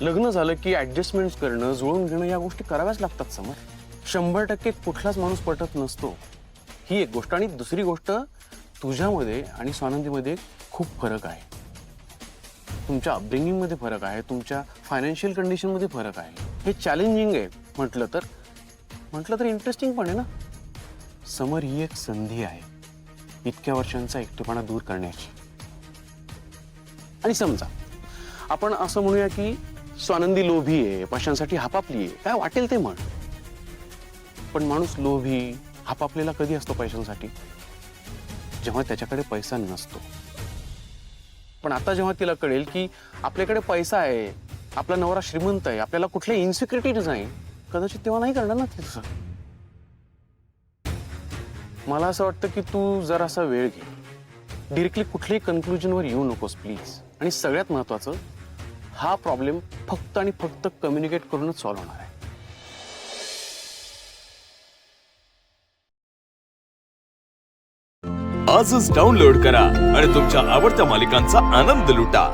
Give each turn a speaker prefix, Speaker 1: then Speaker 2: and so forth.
Speaker 1: लग्न झालं की ऍडजस्टमेंट्स करणं, जुळवून घेणं या गोष्टी कराव्याच लागतात समोर. 100% कुठलाच माणूस पटत नसतो, ही एक गोष्ट. आणि दुसरी गोष्ट, तुझ्यामध्ये आणि स्वानंदीमध्ये खूप फरक आहे. तुमच्या अपब्रिंगिंग मध्ये फरक आहे, तुमच्या फायनान्शियल कंडिशन मध्ये फरक आहे. हे चॅलेंजिंग आहे म्हटलं तर इंटरेस्टिंग पण आहे ना. समर ही एक संधी आहे इतक्या वर्षांचा एकटेपणा दूर करण्याची. आणि समजा आपण असं म्हणूया की स्वानंदी लोभी आहे, पैशांसाठी हापापली आहे, काय वाटेल ते म्हण. पण माणूस लोभी हापापलेला कधी असतो पैशांसाठी? जेव्हा त्याच्याकडे पैसा नसतो. पण आता जेव्हा तिला कळेल की आपल्याकडे पैसा आहे, आपला नवरा श्रीमंत आहे, आपल्याला कुठल्या इन्सिक्युरिटीज नाही, कदाचित तेव्हा नाही करणार ना ती तसं. मला असं वाटतं की तू जरासा वेळ घे. डिरेक्टली कुठल्याही कन्क्लुजनवर येऊ नकोस प्लीज. आणि सगळ्यात महत्वाचं, हा प्रॉब्लेम फक्त आणि फक्त कम्युनिकेट करूनच सॉल्व्ह होणार आहे.
Speaker 2: आजच डाउनलोड करा आणि तुमच्या आवडत्या मालिकांचा आनंद लुटा.